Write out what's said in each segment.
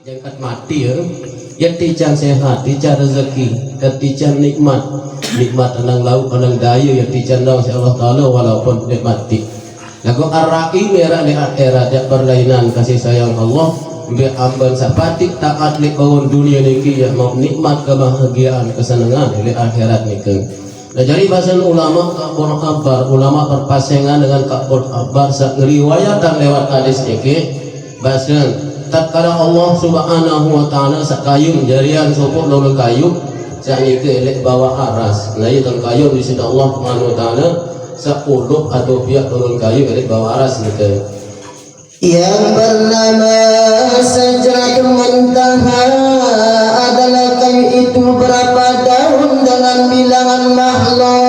jangan mati ya. Yang tican sehat, tican rezeki, tican nikmat tenang laut, tenang daya, yang tican daun Allah Ta'ala walaupun dia mati. Lagu ar-rahim era di akhirat yang berlainan kasih sayang Allah biar amban sapati taat li bawon dunia niki ya mau nikmat kebahagiaan kesenangan di akhirat niki. Nah jadi bahasa ulama kabul kabar, ulama berpasangan dengan kabul kabar sak riwayatan lewat hadis niki bahasa tatkala Allah Subhanahu wa taala sakayun jarian sopok lolo kayu sak niki elek bawa aras. Nah itu kayu di sini Allah Subhanahu wa taala sepuluh atau pihak turun kayu dari bawah aras gitu. Yang bernama Sajratul Muntaha adalah kayu itu berapa daun dengan bilangan makhluk.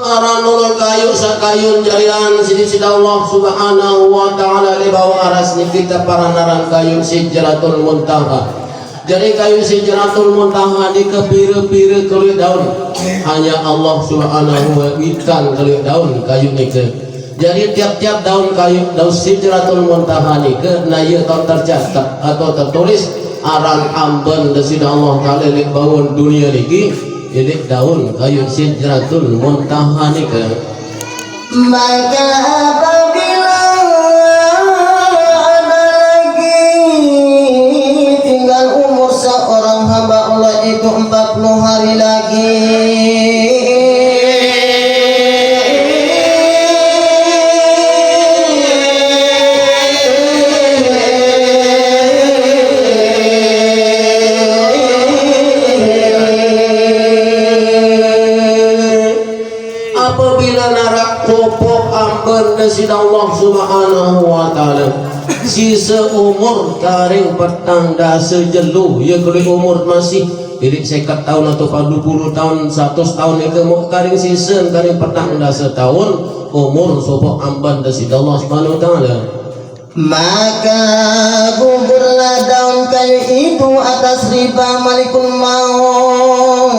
Aranul kayu sakayun jarian sidi Allah Subhanahu wa taala di bawah aras ni kita para naran kayu Sidratul Muntaha. Jadi kayu Sidratul Muntaha di kepira-pira keluar daun hanya Allah Subhanahu wa taala keluar daun kayu ni ke. Jadi tiap-tiap daun kayu daun Sidratul Muntaha ni ke naya atau tercatat atau tertulis aran amben dari Allah taala di bawah dunia ni jadi daun kayu Sidratul Muntaha ni ke. Maka apabila ada lagi tinggal umur seorang hamba Allah itu 40 hari lagi, apabila narak popok amben dari Allah Subhanahu wa taala sisa umur karing petang dasa jelu ya kalau umur masih jadi 50 tahun atau 20 tahun 100 tahun itu mau karing sisa karing petang dasa tahun umur sopok amben dari Allah Subhanahu wa taala. maka gugurlah daun kayu itu atas riba malikul maut.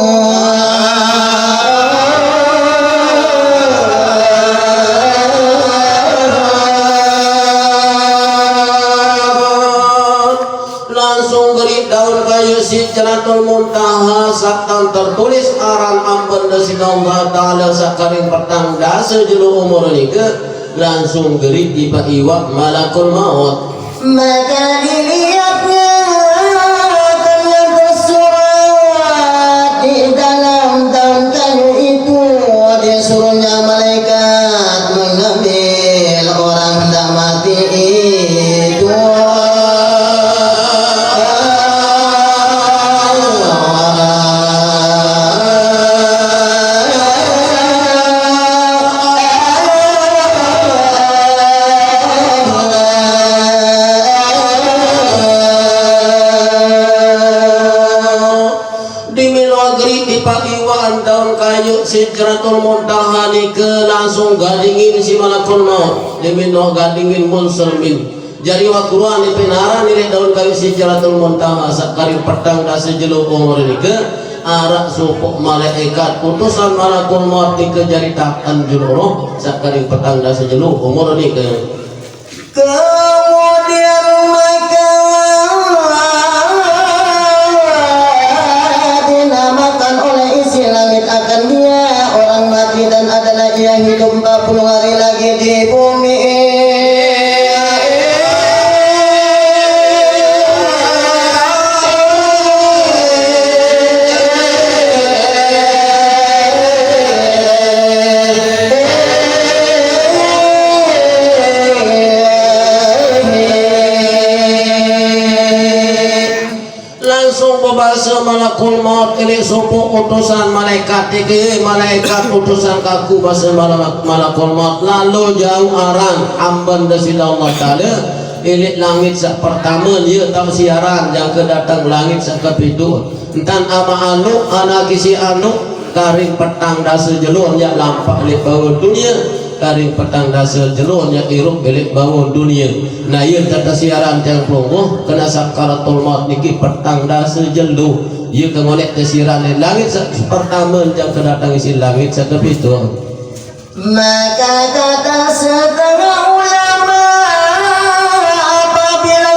Langsung beri daun kayu Sidratul Muntaha saktan tertulis aran amben dari Allah taala sakaring petang dasa jelu umur ni ke langsung geri tiba iwak malakul maut. Maka dilihatnya ternyata surat di dalam daun kayu itu disuruhnya malaikat mengambil orang hendak mati itu. Daun kayu Sidratul Muntaha ni ke langsung gadingin si malakul maut dimino gadingin munsermin jadi wakuruan ni penara ni daun kayu Sidratul Muntaha sakari petang dasa jelu umur ni ke arak supuk malaikat putusan malakul maut ni ke jari takkan juluruh sakari petang dasa jelu umur ni ke. Kemudian maka dinamakan oleh isi langit akan dia orang mati dan adalah ia hidup 40 hari lagi di bumi. Bahasa malakul maut ini supu utusan malaikat ini malaikat utusan kaku bahasa malakul maut lalu jauh aran amban dari Allah taala ini langit sak pertama dia tahu siaran yang kedatang langit sak kepitu entan ama anu anak kisi anu karing petang dasa jelur yang lampak di bawah dunia karing petang dasa jelur yang iruk belik bawah dunia. Nah ia kata siaran yang pelongoh kena sakaratul maut niki petang dasa jelur ia kengolek ke siaran langit pertama yang kedatang isi langit sekepitu. Maka kata setengah ulama, apabila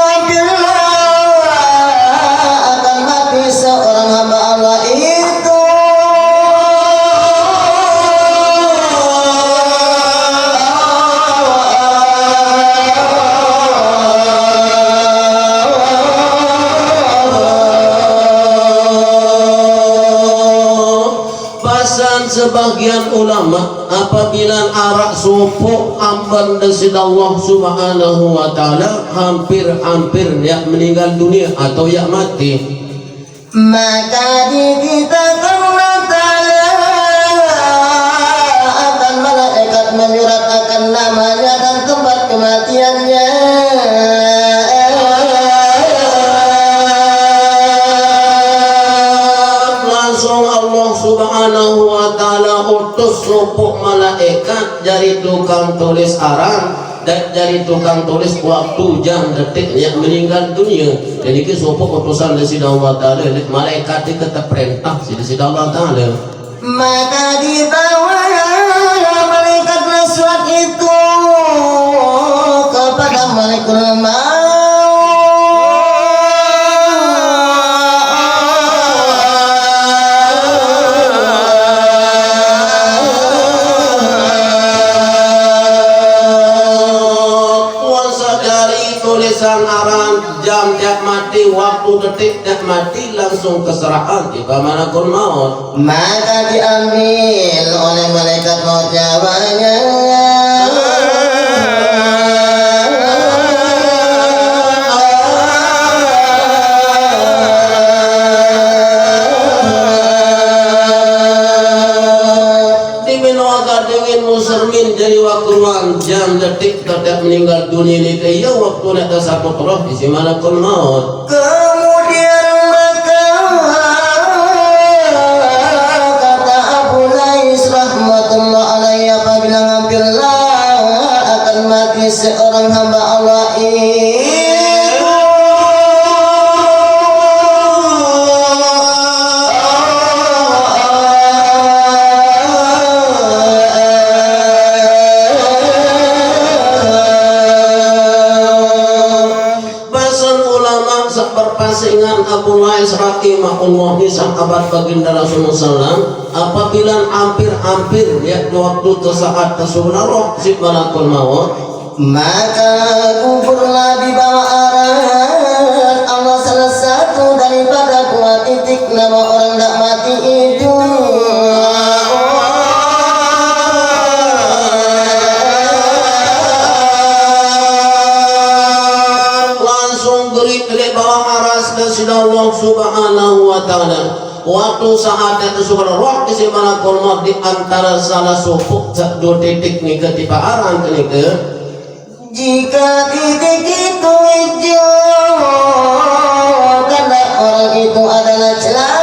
akan mati seorang hamba Allah itu, sebagian ulama apabila arak supu amban desid Allah subhanahu wa ta'ala hampir-hampir ya meninggal dunia atau ya mati, maka dikitakan Allah Ta'ala akan malaikat menyuratkan namanya dan tempat kematiannya. Subhanahu wa ta'ala utus supuk malaikat dari tukang tulis aran dan dari tukang tulis waktu jam detiknya meninggal dunia. Jadi ini supuk utusan dari Allah ta'ala, malaikat itu kata perintah dari Allah ta'ala. Maka dibawa malaikat surat itu kepada malaikat maut. Aran jam tiap mati, waktu detik tiap mati, langsung keserahan tiba malakul maut. Maka diambil oleh malaikat maut nyawanya. Muslimin jadi waktuan jam detik tidak meninggal dunia ini kaya waktu nak tersaput roh di malakul maut. Kemudian maka kata Abu Lais rahmatullah alaihi, apabila ngambillah akan mati seorang hamba Allah ini, perpasingan Abu Lais rahimahullah ni sahabat baginda Rasulullah SAW apabila hampir-hampir ya waktu saat tersuruh roh si malakul maut, maka kuburlah di bawah arat Allah salah satu daripada dua titik nama orang tak mati itu. Allah subhanahu wa ta'ala waktu saatnya tersuruh roh di malakul maut di antara salah sopuk dua titik ni ketipa arang ni ke, jika titik itu hijau tanda orang itu adalah celaka.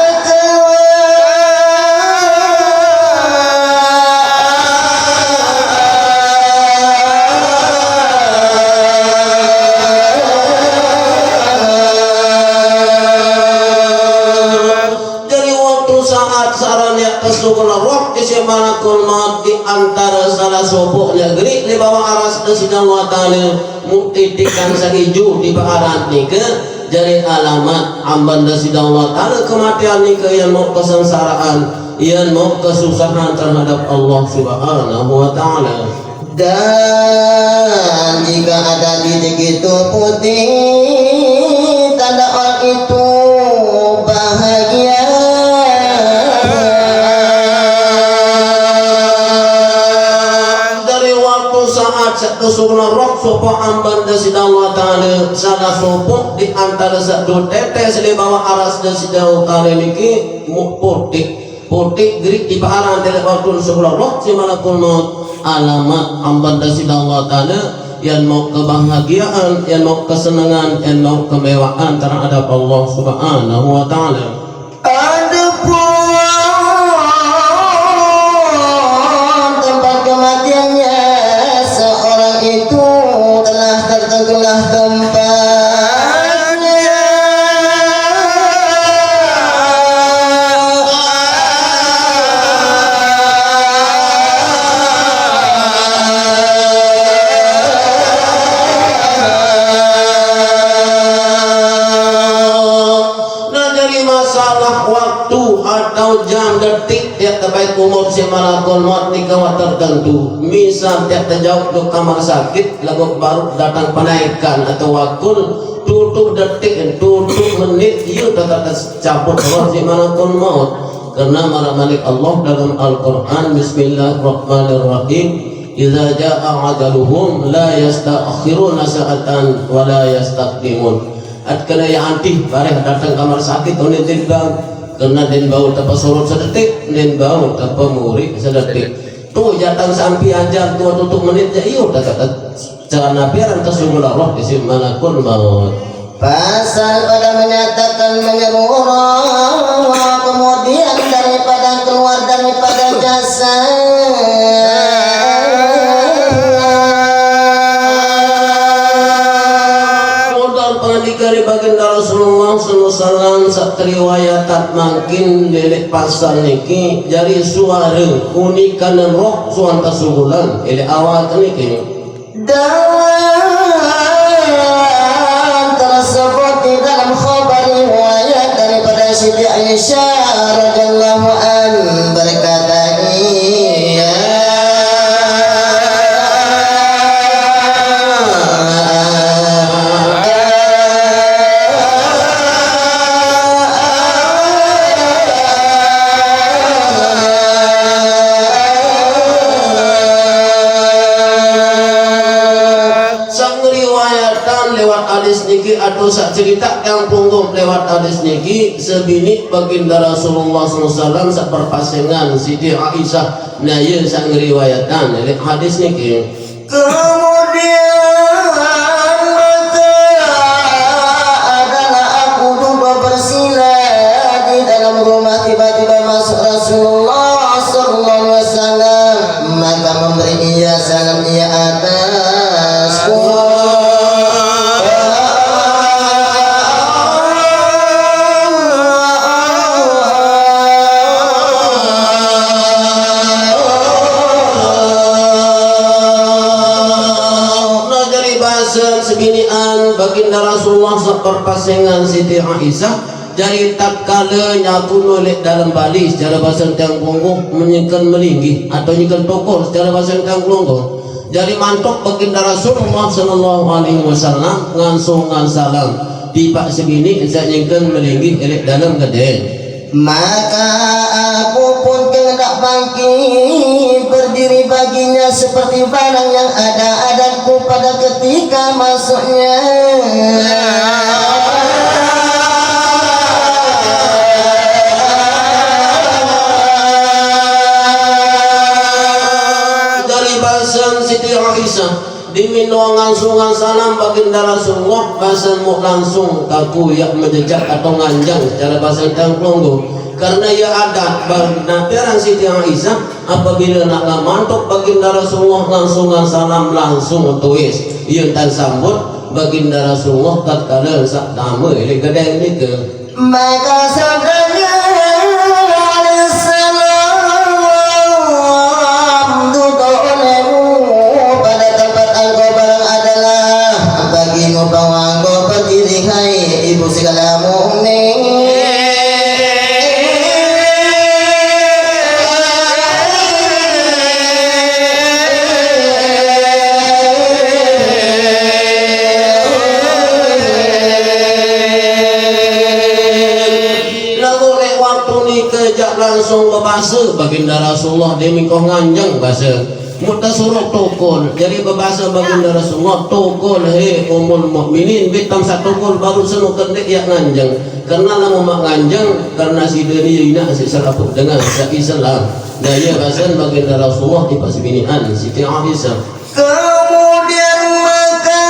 Tersuruh roh isi malakul maut di antara salah sopoknya gerik di bawah aras Rasulullah wa ta'ala muktikan sahiju di baharan ni ke jadi alamat amban Rasulullah wa ta'ala kematian ni ke yang mau kesengsaraan, yang mau kesusahan terhadap Allah subhanahu wa ta'ala. Dan jika ada titik itu putih tanda orang itu bahagia. Tersuruh roh sopo amban dasida Allah ta'ala salah sopo di antara satu tetes di bawah aras dasida Allah ta'ala niki putih gerik di baharan dari waktu tersuruh roh si malakul maut alamat amban dasida Allah ta'ala yang mau kebahagiaan, yang mau kesenangan, yang mau kemewahan terhadap Allah subhanahu wa ta'ala. Tempat kematiannya itu telah tertentulah tempatnya. tiap terbaik umur si malakul maut ni kawat tertentu. Misal tiap terjauh ke kamar sakit, lagu baru datang penaikan atau wakul tutup detik, tutup menit, ia tak cabut roh si malakul maut. Karena Malik Allah dalam Al-Quran, Bismillahirrahmanirrahim, Iza ja'a ajaluhum la yasta'khiruna sa'atan wa la yastaqdimun. At kena yang antih bareh datang kamar sakit oleh din bang, kena din bau tanpa sorot sedetik, din bau tanpa murid sedetik. Tu datang sampai ajar tu tutup menit je iyo tak kata jangan biaran tersunggulah roh di sini malakul maut. Pasal pada menyatakan menyeru roh, kemudian daripada keluar daripada jasad. Dari baginda Rasulullah SAW sak riwayatan makin lelek pasal niki jari suara unikan roh suan tasunggulan ele awal niki dan tersebut di dalam khabar riwayat daripada Siti Aisyah radhiyallahu an berkata atau sak cerita yang punggung lewat hadis niki sebini baginda Rasulullah SAW sak perpasengan Siti Aisyah naya sak ngeriwayatan hadis niki. Kemudian maka adalah aku duduk bersila di dalam rumah, tiba-tiba masuk Rasulullah sallallahu alaihi wasallam, maka memberi ia salam ia atasku. Sebinian baginda Rasulullah seperpasengan Siti Aisyah jadi tak kala nyaku nolek dalam bali secara bahasa tiang punggung menyekan melinggi atau nyekan tokor secara bahasa tiang punggung jadi mantok baginda Rasulullah sallallahu alaihi wasallam ngansungan salam tiba sebini saya nyekan melinggi elek dalam gede. Maka aku pun hendak bangkit berdiri baginya seperti barang yang ada adanya pada ketika masuknya. Dari bahasa Siti Aisyah diminum langsungan salam baginda Rasulullah bahasa mu langsung kaku yang menjejak atau nganjang secara bahasa tangklonggo karena ia ada nabiran Siti Aisyah apabila nak ngamantok baginda Rasulullah langsungan salam langsung tuis ia tak sambut baginda Rasulullah tatkala sak nama ile gedeng ni ke maka sabdanya ibu segala mukmin. Lagu lek waktu ni kejak langsung berbahasa baginda Rasulullah dia mingkau nganjang bahasa muta suruh tokol jadi berbahasa baginda Rasulullah tokol he umul mukminin bitam satu tokol baru senu kendek yang nganjang karena lama mak nganjang karena si dunia ina si serapuk dengan si Islam daya bahasa baginda Rasulullah di pasbinian Siti Aisyah. Kemudian maka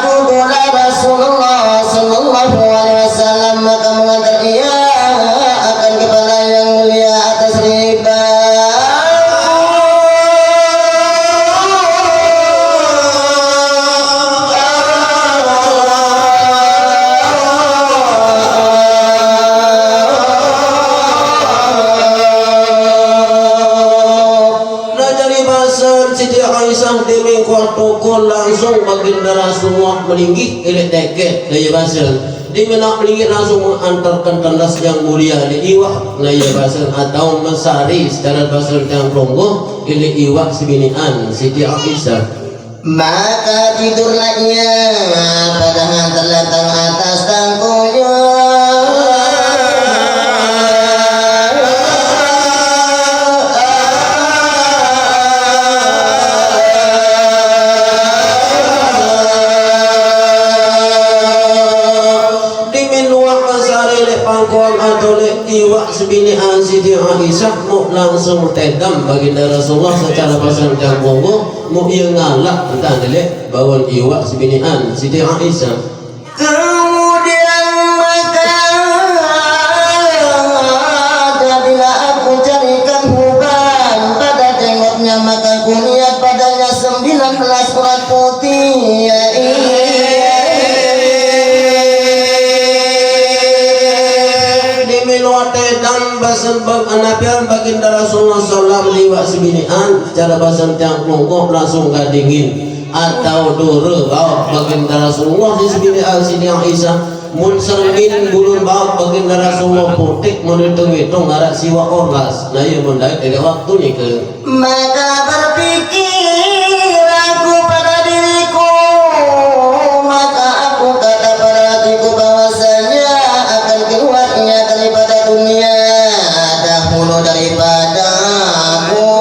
duduklah Rasulullah sallallahu alaihi wasallam maka mengantar ia akan kepada yang mulia atas riba. Siti Aisyah demi kuat tokol langsung baginda Rasulullah melinggi elek deket daya bahasa di menak melingit langsung mengantarkan tandas yang mulia di iwak na iya basel atau mesari secara basel yang ronggo ili iwak sebinian Siti Aisyah. Maka tidurlah ia padahal terletak atas tangkunya. Iwak sebinian Siti Aisyah mau langsung tedam baginda Rasulullah secara pasang jangkungku mau ia ngalak entah dile bawon iwak sebinian Siti Aisyah. Kemudian maka jadilah aku carikan huban pada jenggotnya, maka ku lihat padanya 19 urat putih. Ya dan basan anapian baginda Rasulullah sallallahu liwak sebinian secara basan tiang longkok langsung gadingin atau dure bawa baginda Rasulullah di sebinian Siti Aisyah mun sermin bulun bawa baginda Rasulullah putik mun hitung-hitung ngarak siwa orgas nah iya mun daik dari waktu nih ke maka berpikir aku pada diriku, maka aku kata pada hatiku bahwasanya akan keluarnya daripada dunia dahulu daripada aku.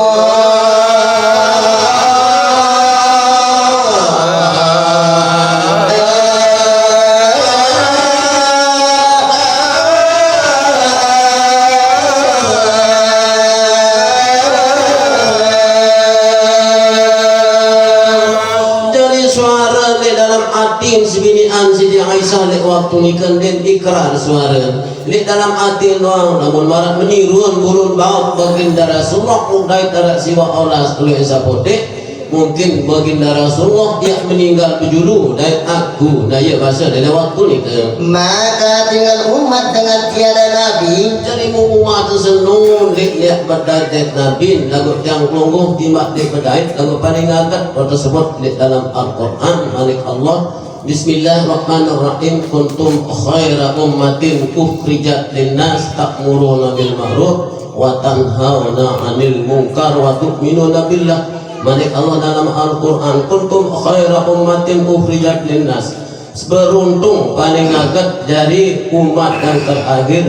sebinian Siti Aisyah lek waktu nikan den ikrar suara lek dalam hati doang namun marat meniruan bulun baut baginda Rasulullah mudai tarak siwa olas oleh sapote mungkin baginda Rasulullah dia meninggal bejulu dari aku nah ya bahasa dari waktu nikan maka tinggal umat dengan tiada nabi jadi mu umat senun lek lihat badai nabi lagu yang kelonggoh timak lek badai lagu paling agak tersebut lek dalam Al-Quran malik Allah. Bismillahirrahmanirrahim. Kuntum khaira ummatin ukhrijat linnas ta'muruna bil ma'ruf wa tanhauna 'anil munkar wa tu'minuna billah. Malik Allah dalam Al-Qur'an, kuntum khaira ummatin ukhrijat linnas. Beruntung paling agak dari umat yang terakhir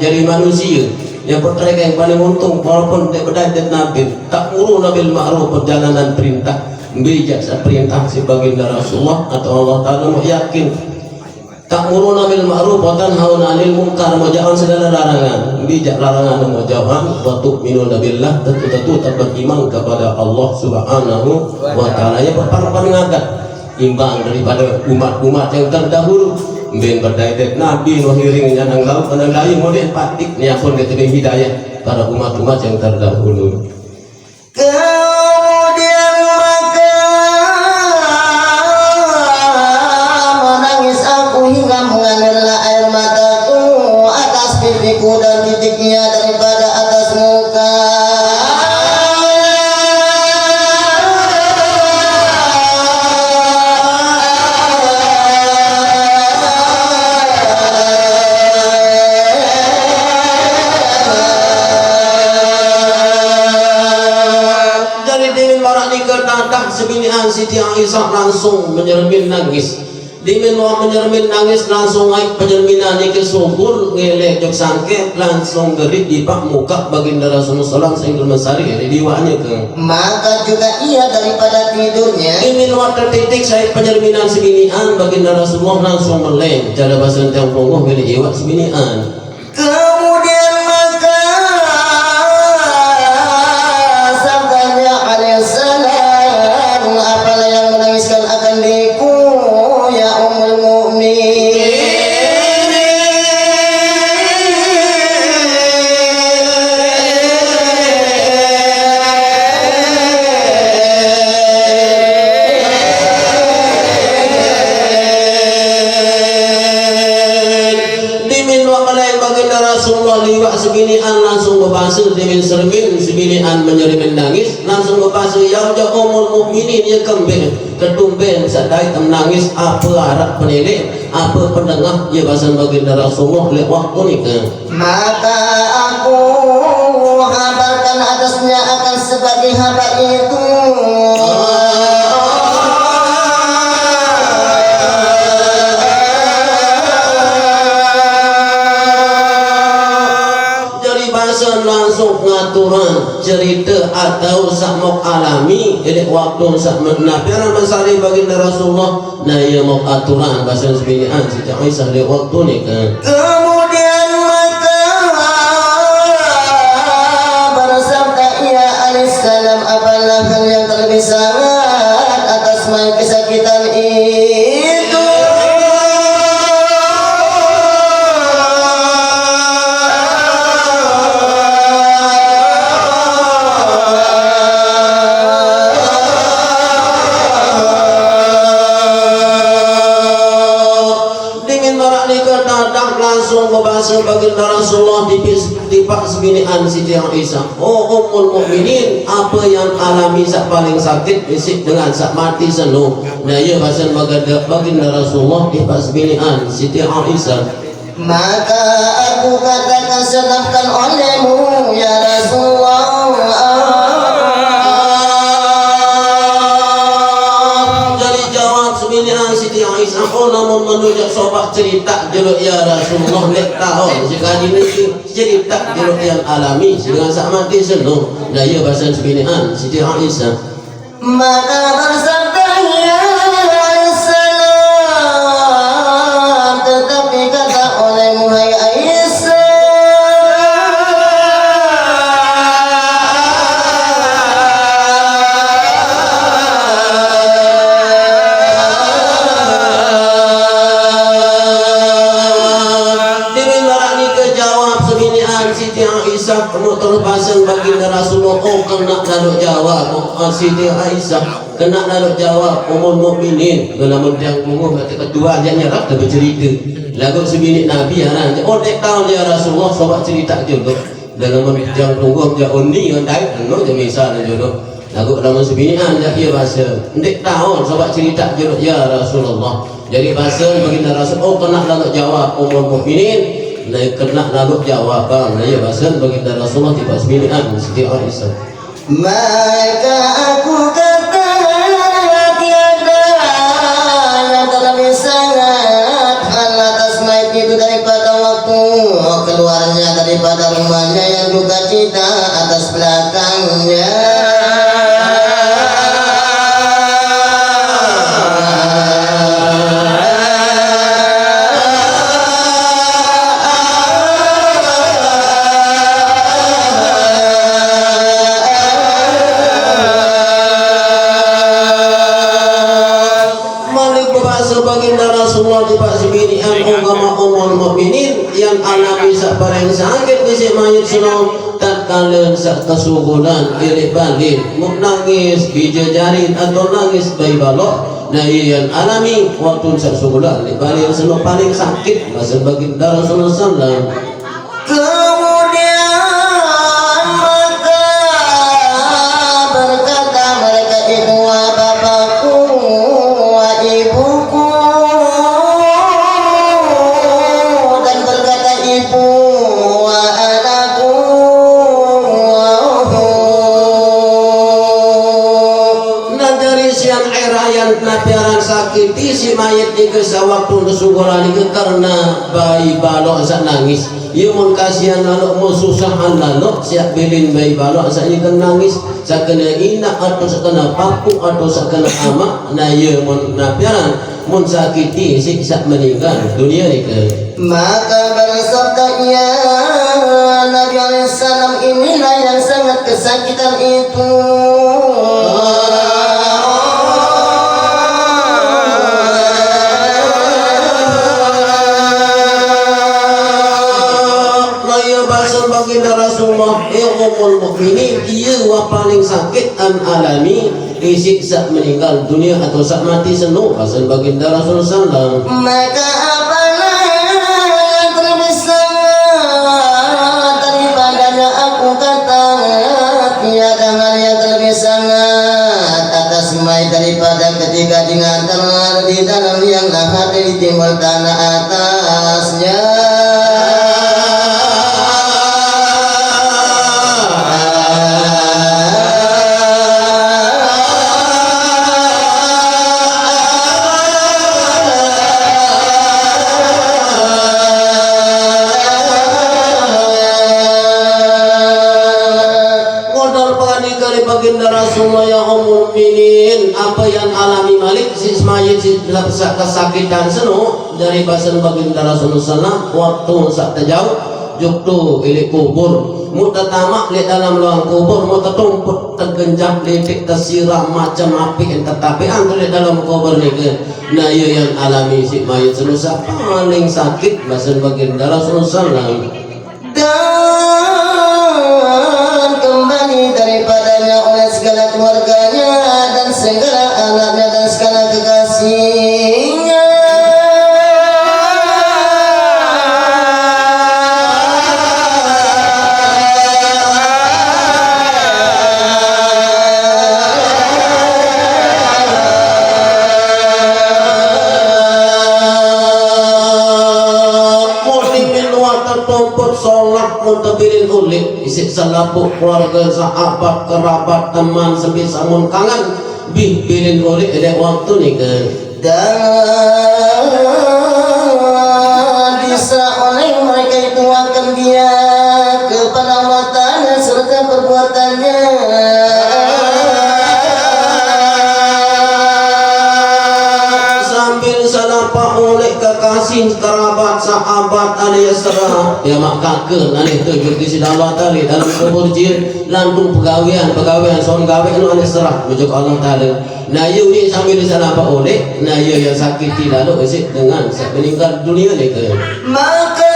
jadi manusia. Yang pertama yang paling untung walaupun tidak berdaya nabi ta'muruna bil ma'ruf perjalanan perintah bijak perintah si baginda Rasulullah atau Allah Ta'ala mau yakin ta'muruna bil ma'ruf wa tanhauna 'anil munkar mau jauhan segala larangan bijak larangan mau jauhan wa tu'minuna billah tentu beriman kepada Allah Subhanahu wa Ta'ala ya berpaling agak imbang daripada umat-umat yang terdahulu ben berdaya nabi wahiring yang laut pada lain model patik ni pun ketemu hidayah pada umat-umat yang terdahulu. Kemudian maka menangis aku hingga mengalirlah air mataku atas pipiku dan titiknya daripada atas muka. Sebinian Siti Aisyah langsung menyermin nangis dimin menyermin nangis langsung naik penyerminan ke subur ngelek jok sangke langsung gerik di pak muka baginda Rasulullah sehingga mesari di diwanya ke maka juga ia daripada tidurnya dimin waktu titik saya penyerminan sebinian baginda Rasulullah langsung meleng cara bahasa yang pungguh milik iwak sebinian. Kemudian maka sabdanya alaihissalam apalah yang menangiskan akan diriku ya ummul mukminin. Dimin wakalai baginda Rasulullah liwak sebinian langsung berbahasa dimin sermin sebinian menyerimin nangis langsung berbahasa ya ummul mukminin ya kembali ketumben sadai menangis apa harap penilai apa pendengar ya bahasa baginda Rasulullah lewat waktu ni ke. Maka aku habarkan atasnya akan sebagai hamba itu. Jadi bahasa langsung ngaturan cerita atau sakmok alami jadi waktu sakmok nabiran masari baginda Rasulullah nah ia mau aturan bahasa sebinian sejak Aisyah lewat waktu ni kan. Kemudian maka bersabda ia alaihissalam apalah hal yang terlebih sangat atas kesakitan itu. Bahasa baginda Rasulullah di pak sebinian Siti Aisyah. Oh ummul mukminin, apa yang alami sak paling sakit bisik dengan sak mati senu. Nah ya bahasa baginda Rasulullah di pak sebinian Siti Aisyah. Maka aku katakan sedangkan olehmu ya Rasulullah. Aisyah namun menunjuk sobat cerita jeruk ya Rasulullah lek tahun jika ini cerita jeruk yang alami dengan sak mati senu nah ya bahasa sebinian Siti Aisyah. Maka bersabda ya alaihissalam tetapi kata olehmu hai Aisyah kamu terus pasang baginda Rasulullah oh kena lalu jawab Siti Aisyah kena lalu jawab ummul mukminin dalam yang umum kata kedua dia nyerap dia bercerita lagu sebini Nabi haran oh dek tahu dia Rasulullah sobat cerita juga dalam yang tunggu dia undi yang daik no dia misalnya jodoh lagu dalam sebini dia ia bahasa dek tahu sobat cerita juga ya Rasulullah jadi bahasa baginda Rasul oh kena lalu jawab ummul mukminin nah kena lalu jawaban nah ya bahasa baginda Rasulullah tiba sembilan Siti Aisyah. Maka aku kata tiada yang terlebih sangat hal atas mayat itu daripada waktu keluarnya daripada rumahnya yang duka cita atas belakangnya. Yang alami sak paling sakit di mayat sunong tatkala sak kesugulan irik balik mau nangis bijajarin atau nangis bayi balok nah yang alami waktu sak sugulan di balik sunong paling sakit masa baginda Rasulullah sallallahu. Kemudian maka berkata mereka itu wa bapakku wa ibuku sakiti si mayat ni ke sawaktu kesuguran ni karena bayi balok sak nangis ia mun kasihan lalu mun susahan lalu siap bilin bayi balok sak ni kan nangis sak kena ina atau sak kena paku atau sak kena amak nah ia mun napiaran mun sakiti si sak meninggal dunia ni ke. Maka bersabda ya Nabi alaihissalam inilah yang sangat kesakitan itu. Baginda Rasulullah ummul mukminin dia wa paling sakit an alami disiksa meninggal dunia atau sak mati senu pasal baginda Rasulullah sallallahu. Maka apalah yang terlebih sangat daripadanya aku kata tiada hal yang terlebih sangat atas semai daripada ketika diantar di dalam yang lahat di timur tanah atasnya. Baginda Rasulullah ya Ummul Mukminin, apa yang alami Malik si Ismail si kesakitan seno dari basan baginda Rasulullah sallallahu waktu sak terjauh juktu ilik kubur muta tamak li dalam ruang kubur muta tumput tergenjak litik tersiram macam api tetapi angker di dalam kubur ni ke nah iya yang alami si mayit seno sak paling sakit basan baginda Rasulullah sallallahu dan kembali daripadanya oleh segala keluarganya dan segala anaknya dan segala kekasihnya. Muntabirin ulik isik salapuk keluarga sahabat kerabat teman sebisa mun kangen bibirin ulik ada waktu ni ke dan bisa oleh mereka itu akan dia kepada Allah Ta'ala serta perbuatannya. sambil salapa oleh kekasih kerabat sahabat alias serah ya mak kakek alih tu di sini Allah Ta'ala dalam kubur jin lantung pegawaian son gawe nu alias serah bujuk Allah Ta'ala nah yu ni sambil salapa oleh nah yu yang sakit lalu isik dengan meninggal dunia ni ke Maka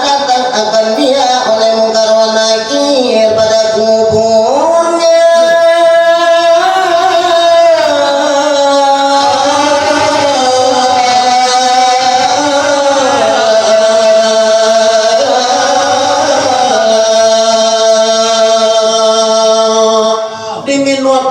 datang akan dia oleh mungkar wa nakir pada kuburnya.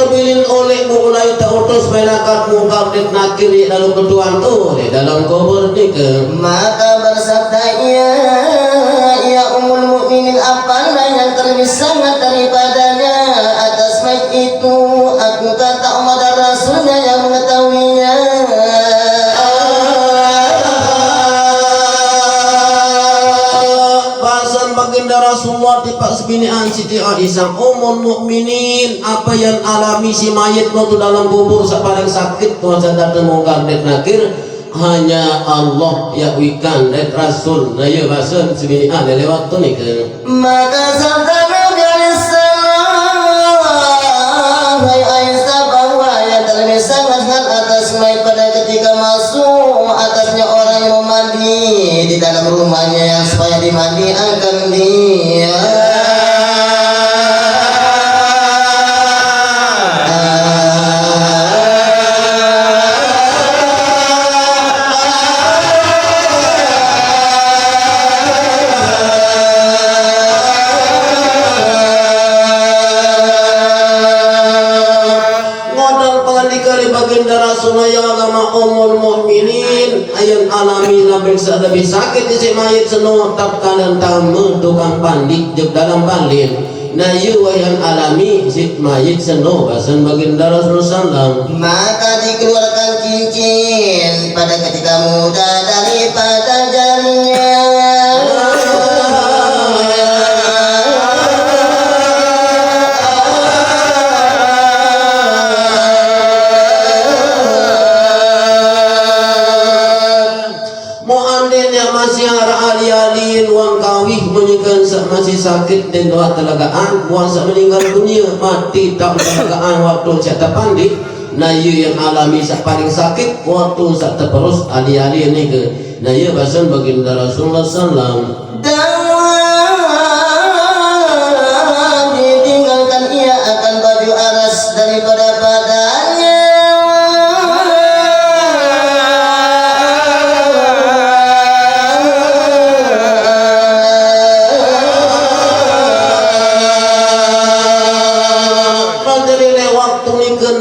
Terbilin oleh mulai terutus melakat muka nakiri lalu ketuan tu di dalam kubur ni ke Maka bersabda ia Ummul Mukminin apalah yang terlebih sangat daripadanya atas mayat itu aku kata Allah dan Rasulnya yang mengetahuinya. baginda Rasulullah tipak sebinian Siti Aisyah Ummul Mukminin apa yang alami si mayit waktu dalam kubur paling sakit kuasa datang mungkar dan nakir hanya Allah yang wikan dan Rasul nah ya bahasa sebinian dari waktu ni ke Maka sabda Nabi alaihissalam hai Aisyah bahwa yang terlebih sangat atas mayat pada ketika masuk atasnya orang yang mandi di dalam rumahnya yang supaya dimandi akan dia baginda Rasulullah ya agama Ummul Mukminin ayat alami nabi lebih sakit di si mayit seno tapkanan tamu tukang pandik jeb dalam balin nah yu yang alami si mayit seno basan baginda Rasulullah sallallahu maka dikeluarkan cincin pada ketika muda daripada jarinya. masih sakit dan doa telagaan puasa meninggal dunia mati tak telagaan waktu saya pandit nah ia yang alami paling sakit waktu saat terperus ali-ali ini ke nah ia bahasan baginda Rasulullah sallallahu dan ditinggalkan ia akan baju aras daripada badannya.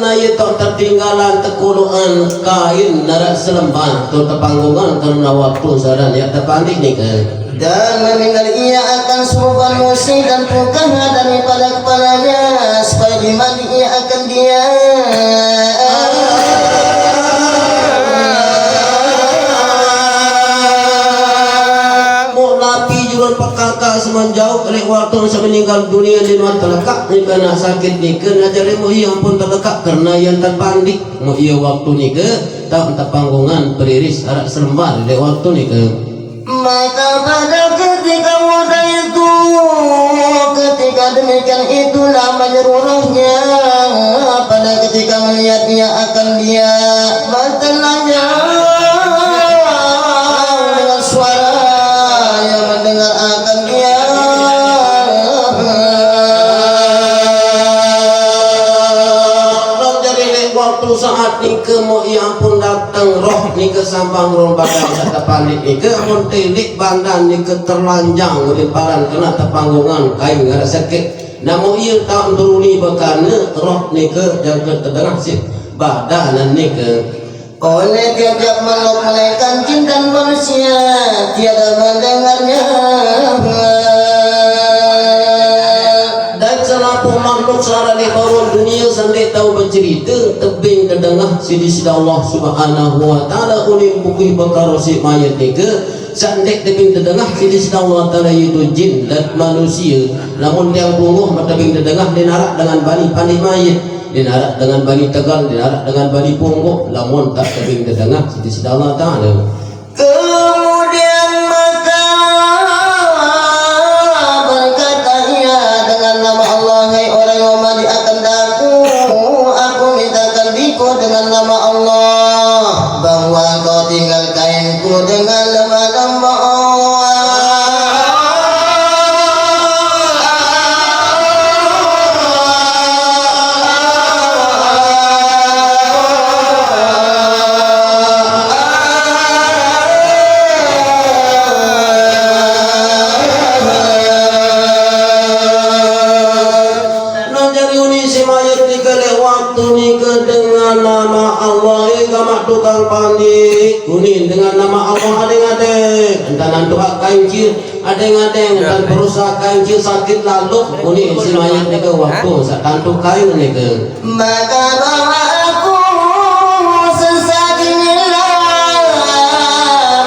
karena itu tertinggalan tekuluan kain narak selemban tu terpanggungan karena waktu saran ya terpandik nih kan. Dan meninggal ia akan serupan musik dan tukang daripada kepalanya, supaya dimandi ia akan dia. Semenjauh kali waktu saya meninggal dunia di luar terlekat ni kena sakit ni kena jadi mu yang pun terlekat karena yang terpandik mu iya waktu ni ke tak terpanggungan periris arak serembar di waktu ni ke. Maka pada ketika muda itu, ketika demikian itulah menyeruruhnya. Pada ketika melihatnya akan dia bertenangnya dengan suara yang mendengar akan dia. Waktu saat ni ke mo yang pun datang roh ni ke sambang roh badan kata panik ni ke amun telik bandan ni ke terlanjang di paran kena terpanggungan kain ngara sakit namun ia tak turuni bekana roh ni ke yang ke terdengar si badan ni ke oleh tiap-tiap makhluk malaikat jin dan manusia tiada mendengarnya. Dan selaku makhluk secara di bawah dunia sendiri tahu bercerita tebing kedengah sidi Allah subhanahu wa ta'ala ulim bukui perkara si mayat ni ke sandek tebing kedengah sidi Allah ta'ala itu jin dan manusia namun yang bunguh tebing kedengah dinarak dengan bani pandai mayat dinarak dengan bani tegal dinarak dengan bani pungguk namun tak tebing kedengah sidi Allah ta'ala. Kemudian maka berkata ia dengan nama Allah, hai orang yang mati akan aku mintakan diku dengan nama Allah, bahwa kau tinggal kainku dengan lemah-lemah. Tukang pandi kuning dengan nama Allah adeng-adeng dan doa kancil adeng-adeng dan berusaha kancil sakit lalu kuning si mayat ni ke waktu saat tantu kain ni ke maka bawa aku sesak inilah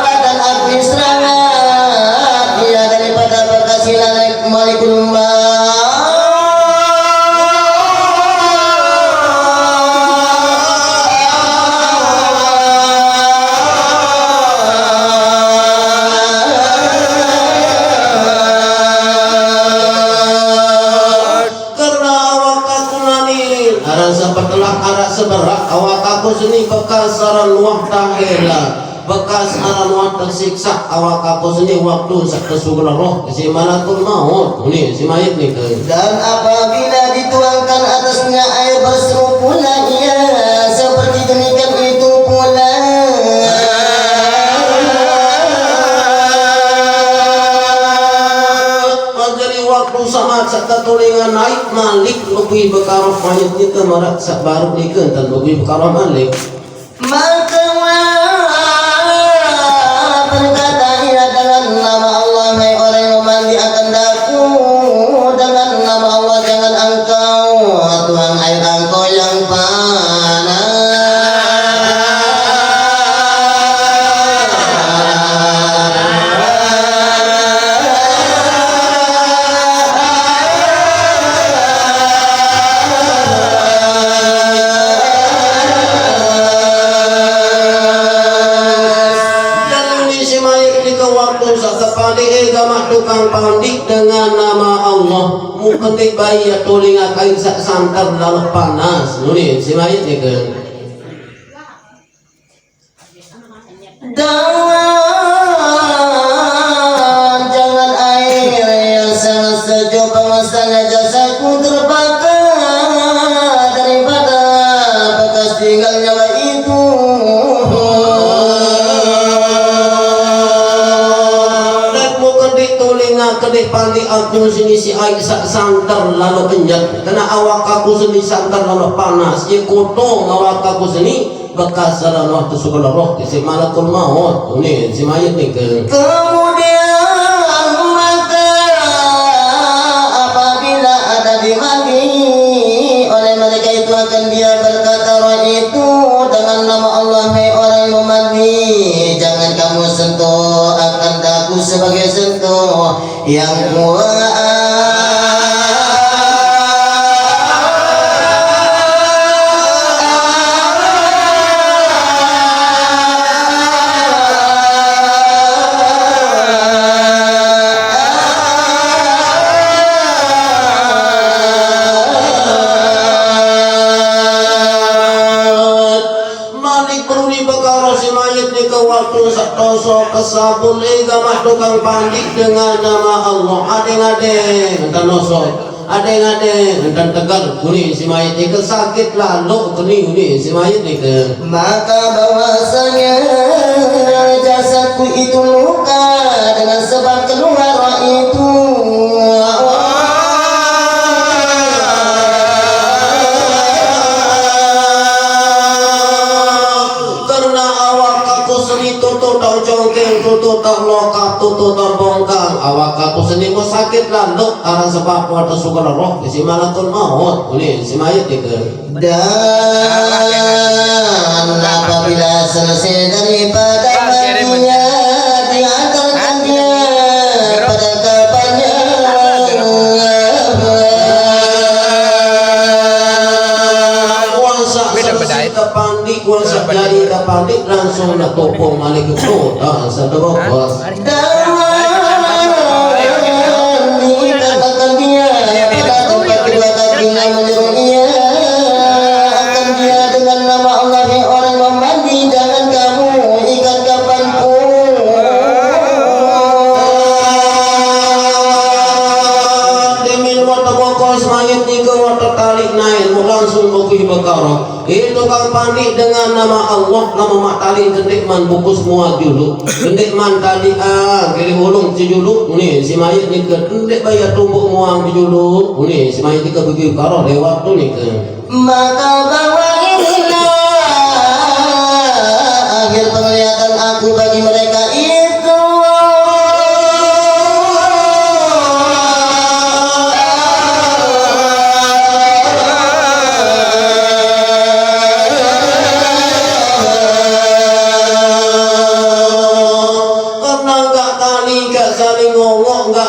badan aku istirahat dia daripada berkasihan malikul seberak awak aku seni bekas saran luah tahela bekas aran luah tersiksa awak aku seni waktu sakesugala roh si malakul maut ni si mayat ni ke dan apabila dituangkan atasnya air berseru pula ia seperti demikian itu pula waktu saat sakta tulingan naik malik lebih bekarah mayat ni ke marak sak baru ni ke dan lebih bekarah malik maka berkata ia dengan nama Allah, hai orang yang mandi akan daku dengan nama Allah jangan engkau tuang air engkau yang panas. tukang pandik dengan nama Allah muketik bayi ya tulinga kain sak santar lalu panas nuni si mayat ni ke dan jangan air yang sangat sejuk pamasnya jasadku terbakar daripada bekas tinggalnya itu. Kedih pandi aku sini si baik sak santer lalu kenyat kena awak aku seni santer lalu panas ye kotong awak aku seni bekas dalam waktu segala roh si malakul maut ni si mayat ni ke Kemudian maka apabila ada dimati oleh mereka itu akan dia berkata roh itu dengan nama Allah, hai orang yang mati, jangan kamu sentuh akan daku sebagai sentuh yang kuat. Kesabun igamah tukang pandik dengan nama Allah adeng-adeng enten nosok adeng-adeng enten tegal kuni si mayat ni sakit lalu kuni kuni si mayat ni ke Maka bahwasanya jasadku itu luka dengan sebab keluar roh itu. tutu terlokat tutu terbongkar awak aku seni mau sakit landuk karena sebab waktu suka roh si malakul maut ini si mayat itu dan apabila selesai daripada matinya diantarkan dia pada kapannya kepandik kuasa jadi kepandik langsung nak topong malik itu satu bos dan dikatakan dia pada tempat kedua kakinya menyuruh ia akan dia dengan nama Allah, hai orang memandi jangan kamu ikat kapanpun. Demin waktu bokos mayat ni ke waktu talik naik langsung bukui bekaro itu kang panik dengan nama Allah nama mak tali kendik man buku semua julu kendik man tali kiri ulung julu ni si mayat ni ke kendik bayar tumbuk muang julu ni si mayat ni ke bukui bekaro lewat tu ni ke Maka bahwa inilah akhir penglihatan aku bagi mereka itu.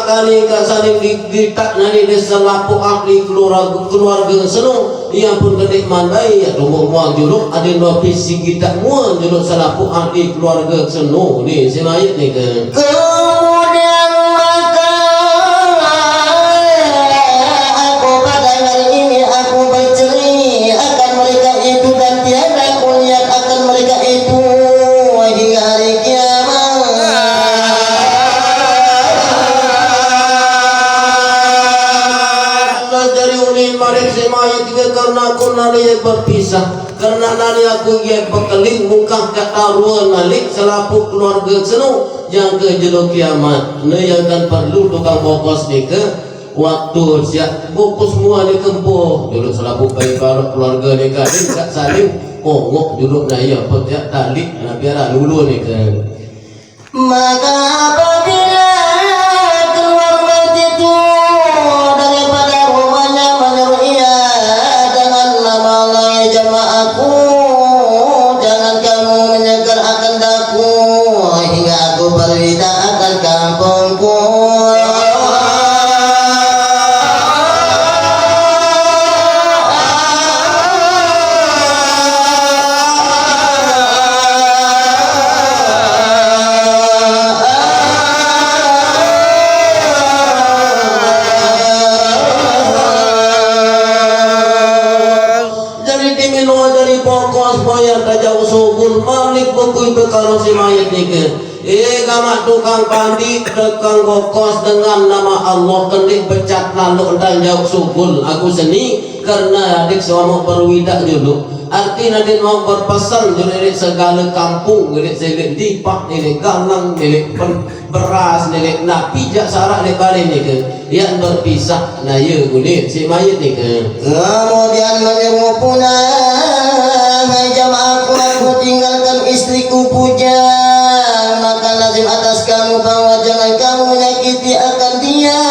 Kali saling ditak nani di selapu ahli keluarga senung ia pun kenikman baik ya tunggu muang juluk ada dua visi kita muang juluk selapu ahli keluarga senung ni si mayat ni ke Kemudian maka aku pada hari ini aku bercerai akan mereka itu dan tiada kulihat akan mereka itu hingga hari kiamat. Karena aku nari berpisah karena nari aku yang berkeling muka kata ruang nalik selapu keluarga senung yang ke jelo kiamat ne yang kan perlu tukang bokos ni ke waktu siap bokos semua ni kempuh dulu selapu bayi baru keluarga ni kan kat saling ngok dulu na ya pot ya talik na biar lulu ni ke Maka apabila keluar mayat itu daripada rumahnya menyuruh ia dengan nama Allah, ya jamaahku jangan kamu menyegar akan daku hingga aku berwida akan kampungku. Malik bukui bekal si mayat ni ke gamak tukang pandi tukang bokos dengan nama Allah kendik pecat lalu dan jauh sugul aku seni karena adik suami perwidak dulu artinya dia mau berpesan dari segala kampung, dari segala dipak, dari galang, dari beras, dari napi jak sarak dari balik ni ke yang berpisah na ya kulit si mayat ni ke. Kemudian menyeru pula, hai jamaahku, aku tinggalkan istriku bujang, maka lazim atas kamu bahwa jangan kamu menyakiti akan dia.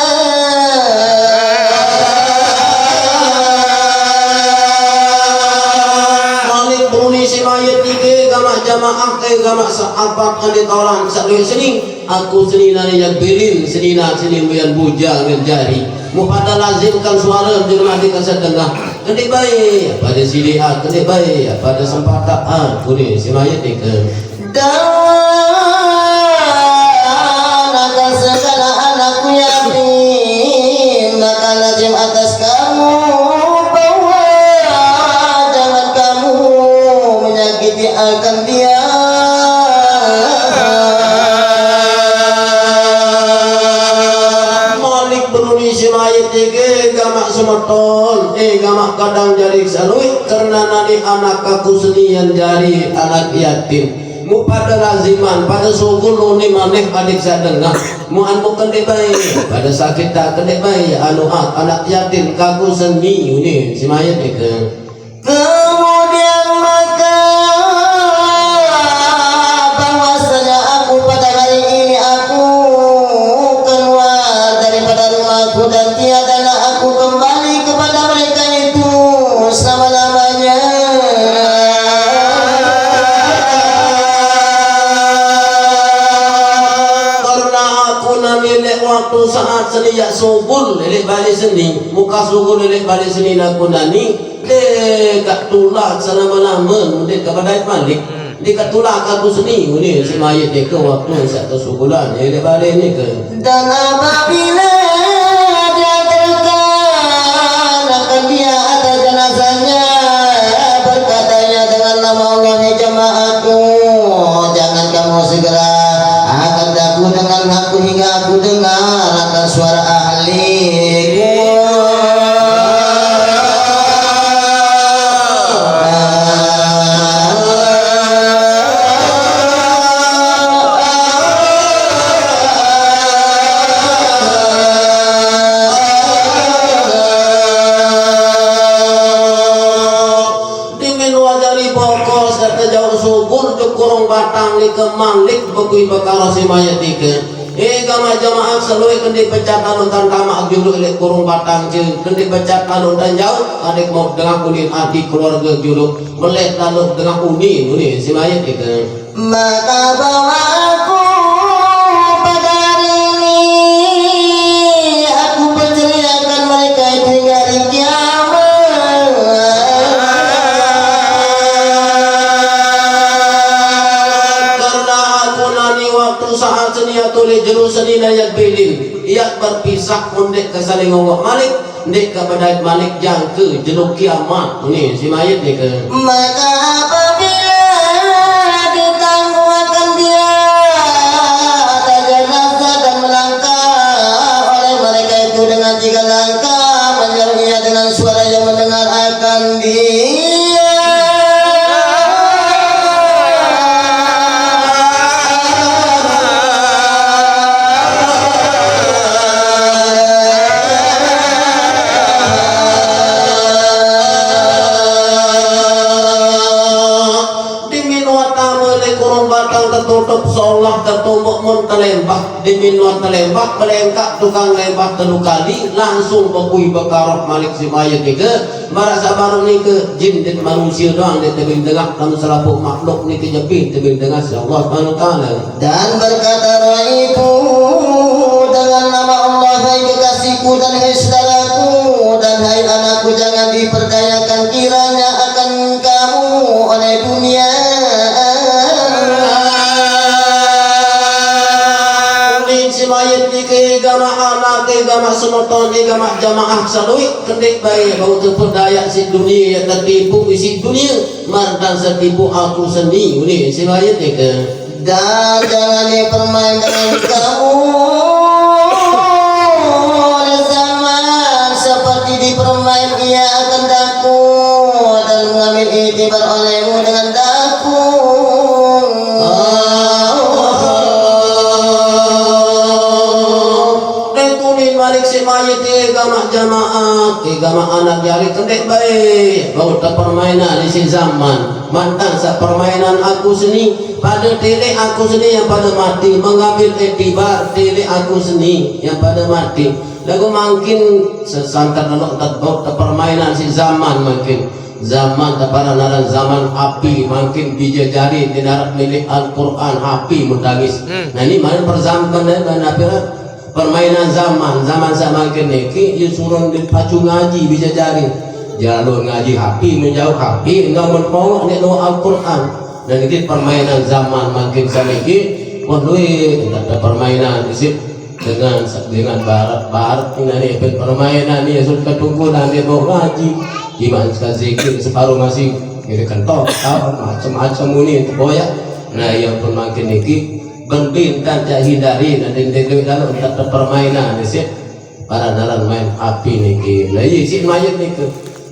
Malik beruni si mayat ni ke gamak jamaah ke gamak sahabat ada orang sakit sini. Aku seni nari yang bilin seni nak seni yang bujang yang jari. Mupada lazimkan suara jurnal di kasar tengah. Kedik baik pada sini kedik baik pada sempatan. Kuni si mayat ni ke. Dan akan segala anakku yatim, maka lazim atas kamu bahwa jangan kamu menyakiti akan dia. Malik beruni si mayat ni ke gamak semeton gamak kadang jari salui karena nani anak aku senian jari anak yatim. Mu pada laziman pada sugul ni maneh adik saya dengar mu anu kendek baik pada sakit tak kendek baik anu anak yatim kaku seni ni si mayat ni ke. Kemudian maka bahwasanya aku pada hari ini aku keluar daripada rumahku dan tiadalah aku kembali kepada mereka itu selama-lamanya. Waktu saat seni yak subul lelek balik seni muka subul lelek balik seni aku nani dekat tulak selama-lama dekat badai balik dekat tulak aku seni ni si mayat ni ke waktu saat tersubulan lelek balik ni ke. Dan apabila dia terkan akan dia atas jenazahnya, berkatanya dengan nama Allah, ya jamaahku, jangan kamu segera akan aku dengan aku hingga aku dengar akan suara ahliku. Batang ni ke malik bakui bakara si mayat ni ke gamak jamaah seloi kendi pecat anu tan tamak juduk lek kurung batang je kendi pecat anu dan jauh adik mau dengan kulit adik keluarga juduk melek lalu dengan uni si mayat ni ke. Maka bawa aku pada hari ini aku berteriakan mereka hingga hari kiamat. Saat seni atole jeru seni layak bilin ia berpisah mundek ke saling ngomong malik ndek ke badai malik jang ke jeru kiamat ni si mayat ni ke. Maka apabila ditangguhkan dia atas jenazah dan melangkah oleh mereka itu dengan 3 langkah menyerunya dengan suara yang mendengar akan dia. Tertutup seolah tertumbuk mun terlembah diminum terlembah melengkak tukang lembah telu kali langsung bakui bakarok malik si mayat ni ke marasa baru ni ke jin dan manusia doang di tebing tengah namun selapuk makhluk ni ke jepit tebing tengah si Allah SWT. Dan berkata roh itu dengan nama Allah, hai kekasihku dan hai saudaraku dan hai anakku, jangan dipercayakan kiranya akan kamu oleh dunia. Mayat ni ke gamak anak ke gamak semoton ke gamak jamaah salui kendek baik bau terperdaya si dunia yang tertipu isi dunia mantan tertipu aku sendiri ni si mayat ni ke. Dan jangan dipermain dengan kamu oleh zaman seperti dipermain ia akan takut dan mengambil itibar olehmu dengan daku. Balik si mayit gamak jamaah gamak anak jari kendek baik bau permainan di si zaman mantan sa permainan aku seni pada tele aku seni yang pada mati mengambil etibar tele aku seni yang pada mati lagu makin sesantar nalok bau permainan si zaman makin zaman taparanaran zaman api makin dijajari di darat milik Al-Quran api mutangis nah ini mana perzaman dan apa permainan zaman sama kini ki suruh dipacu ngaji bisa jari jalur ngaji hapi menjauh hapi enggak mau nek no Al-Quran dan ini permainan zaman makin saniki waduh ada permainan disip dengan barat ini permainan ini sudah tunggu nanti mau ngaji gimana zikir separuh masih kiri kentok macam-macam ini boya nah yang pun makin iki berbintang tak hindari dan dendek lalu untuk permainan ni sih para naran main api ni ke lagi si mayat ni ke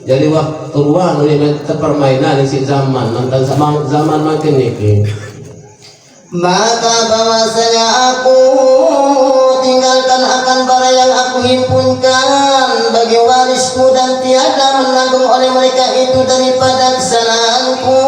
jadi waktu ruang ni permainan ni si zaman mantan zaman makin ni ke maka bahwasanya aku tinggalkan akan barang yang aku himpunkan bagi warisku dan tiada menanggung oleh mereka itu daripada kesalahanku.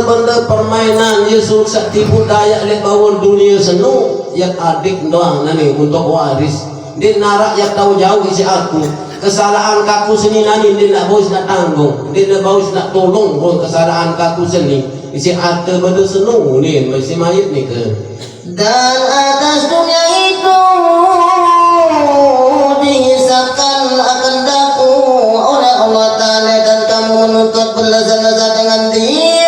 Benda permainan Yesus sakti budaya le bawon dunia senu yang adik doang nani untuk waris dia narak yang tahu jauh isi aku kesalahan kaku seni nani dia nak bos nak tanggung dia nak bos nak tolong pun kesalahan kaku seni isi ada benda senu ni masih mayat ni ke dan atas dunia itu dihisapkan akan daku oleh Allah Ta'ala dan kamu menuntut berlezat-lezat dengan dia.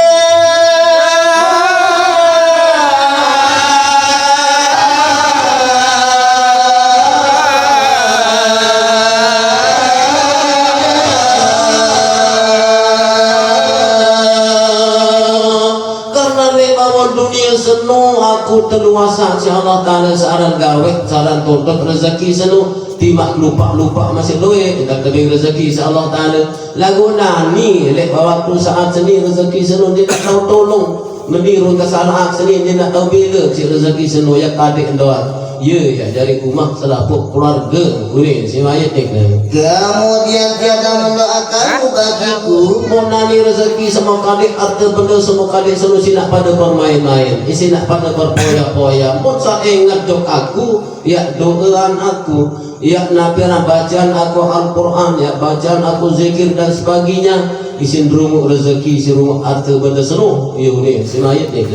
Aku terluasa si Allah Ta'ala saran gawe saran tuntut rezeki senu timak lupa masih loe kita tebing rezeki si Allah Ta'ala lagu nani lek waktu saat seni rezeki senu dia tak tahu tolong meniru kesalahan seni dia nak tahu bila si rezeki senu yang adik doa ya dari rumah selapuk keluarga kuning si mayat ni kemudian tiada mendoakan bagiku monani rezeki semua kali arti benda semua kali solusi nak pada bermain-main isi nak pada berpoya-poya pun saya ingat dok aku ya doaan aku ya nabiana bacaan aku Al-Quran ya bacaan aku zikir dan sebagainya isin rumuk rezeki si rumuk arti benda seluruh ya ni si mayat ni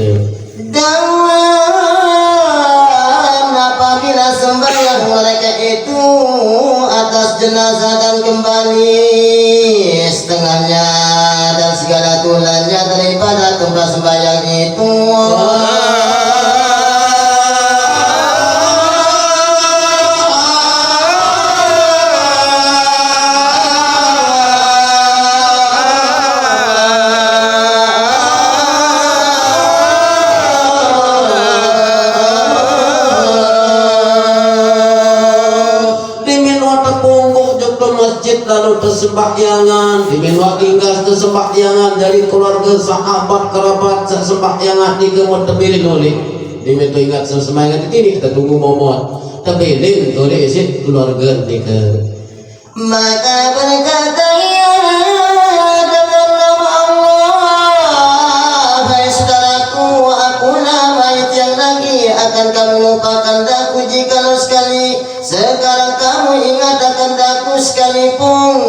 dan apabila sembahyang mereka itu atas jenazah dan kembali setengahnya dan segala tulangnya daripada tempat sembahyang itu lalu tersembahyangan diminwa inggas tersembahyangan dari keluarga sahabat kerabat tersembahyangan di kemud terpilih oleh diminta ingat tersembahyangan ini kita tunggu momot terpilih oleh isi keluarga di ke maka berkata ya dengan nama Allah hai saudaraku akulah mayat yang lagi akan kamu lupakan daku jikalau sekali sekarang kamu ingat akan daku sekalipun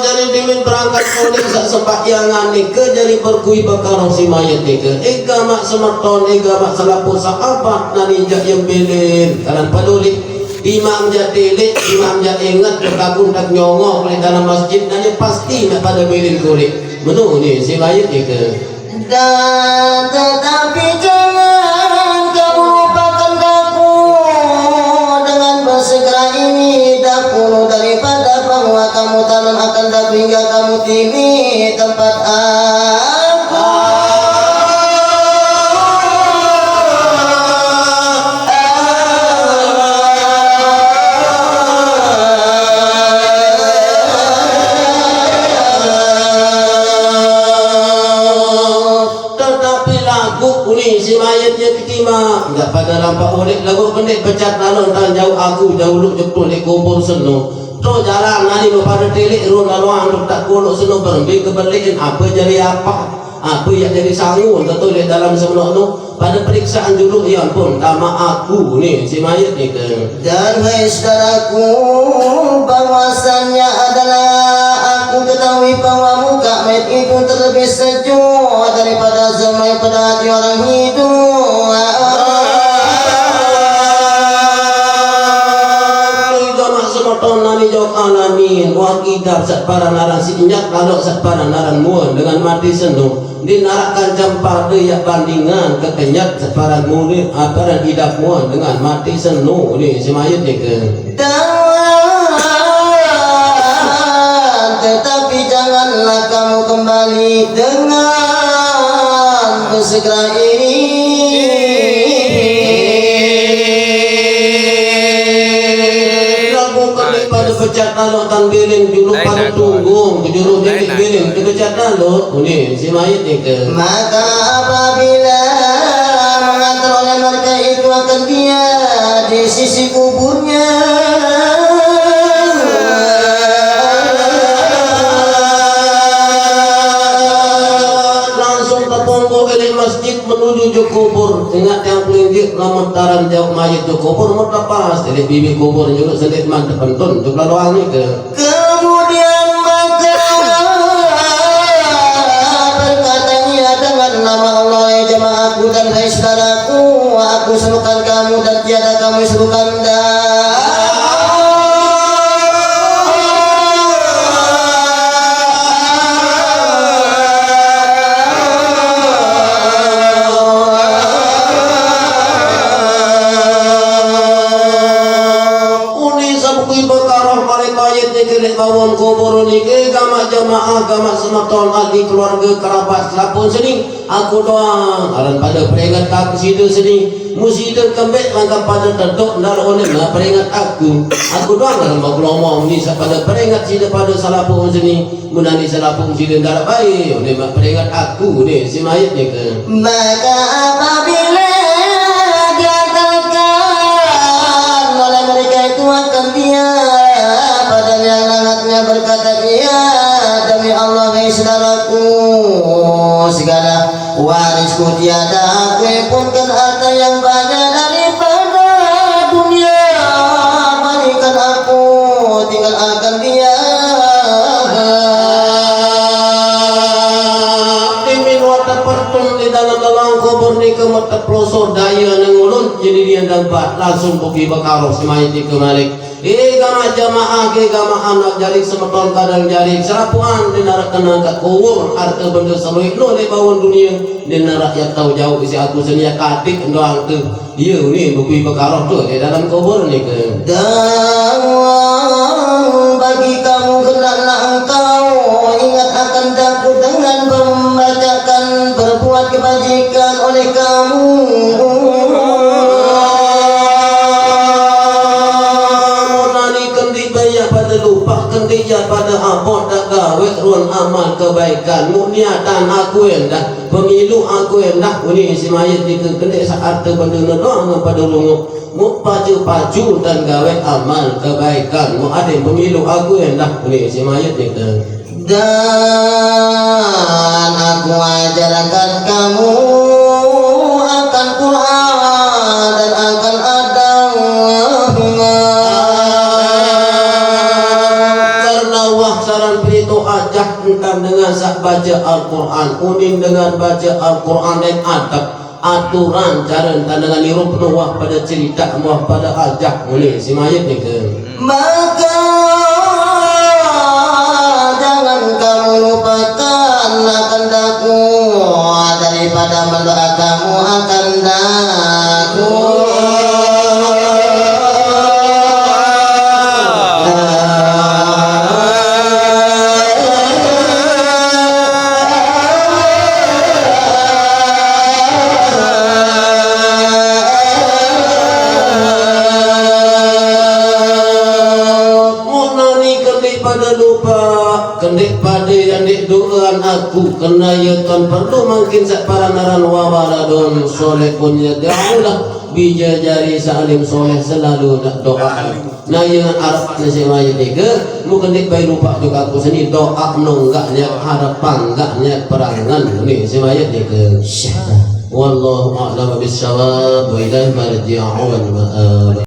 jadi dimin berangkat oleh sembahyangan ni ke jadi berkui bakal si mayat ni ke ega mak semerton ega mak selaput sahabat nani jak yang belin kanan paduli imam jatilik imam jak ingat berkagum tak nyongok di dalam masjid nani pasti nak pada belin kulit betul ni si mayat ni ke dan tetapi jangan kamu lupakan daku dengan bersegera ini daku daripada bahwa kamu tanam akan daku hingga kamu tini tempat aku ni si mayatnya ketima enggak pada nampak oleh lagu pendek pecat lalu tan jauh aku jauh lu jepul di kubur seno to jalan nani pada telik ru laluan tak kuluk seno berbi kebalikin apa jadi apa yang jadi sangun tentu di dalam sebelum tu pada periksaan dulu ya ampun nama aku ni si mayat ni ke dan hai saudaraku bahwasannya adalah aku ketahui bahwa muka mayat itu terlebih sejuk daripada semai pada hati orang hidup. Nani jawab alamin wa kidar sat para naran sinyak lalu sat para naran muan dengan mati senu dinarakan jam pada ya bandingan kekenyat sat para murid aparan hidup muan dengan mati senu ni si mayat ni ke tetapi janganlah kamu kembali dengan segera ini. Pecat lalu tan biling dulu pada tunggung juru jadi biling kepecat lalu ini si mayat ni ke maka apabila mengantar oleh mereka itu akan dia di sisi kuburnya langsung terponggo ke masjid menuju ke kubur ingat yang pelinggir lamentaran jauh mayat ke kubur mau lepas jadi bibi kubur juga sedikit mantep pentun juga doang ni ke kemudian maka berkatanya dengan nama Allah ya jamaahku dan hai saudaraku aku serukan kamu dan tiada kamu serukan bawon kubur ni ke gamak jamaah gamak semeton ahli keluarga kerabat selapun sini aku doang aran pada peringat aku situ sini musida kembek langkah pada terdok dar oleh lah peringat aku doang aran ngomong ni pada peringat sida pada salapun sini munani salapun sida dar baik oleh peringat aku ni si mayat ni ke maka apabila diantarkan oleh mereka itu akan dia pada yang langatnya berkata dia demi Allah hai saudaraku segala warisku tiada aku pun kan harta yang banyak daripada dunia berikan aku tinggal akan dia timin wata pertun di dalam kubur ni ke mata pelosor daya nengulun jadi dia dapat langsung pergi berkaruh semayat di kemalik gama jamaah ke gama anak jarik semeton kadang jarik serapuan di narak kena kat kubur harta benda seluik no di bawah dunia di narak yang tahu jauh isi aku senia katik doang tu dia ni bukui berkaruh tu di dalam kubur ni ke dan bagi kamu hendaklah engkau ingat akan daku dengan membacakan berbuat kebajikan oleh kamu dia pada abot tak gawe ruang amal kebaikan niatan aku endah pemilu aku endah ini si mayat di kene saat benda doang pada lungup mu pacu dan gawe amal kebaikan mu ada pemilu aku endah ini si mayat di dan aku ajarkan kamu akan Quran dan akan adang tentang dengan sak baca Al-Quran unin dengan baca Al-Quran dan adab aturan cara dengan nirup nuah pada cerita muah pada ajak boleh si mayat ni ke maka jangan kamu lupakan akan daku daripada mendoakanmu akan daku kendik pada yang dik doaan aku kena yakan perlu mungkin sak paranaran wa waladun soleh pun ya daulah bija jari salim soleh selalu nak doa nah yang Arab nasi maya tiga mungkin dik bayi lupa juga aku sini doa nonggaknya harapan enggaknya perangan ni si maya tiga wallahu a'lam bishawab wa ilaihi marji'un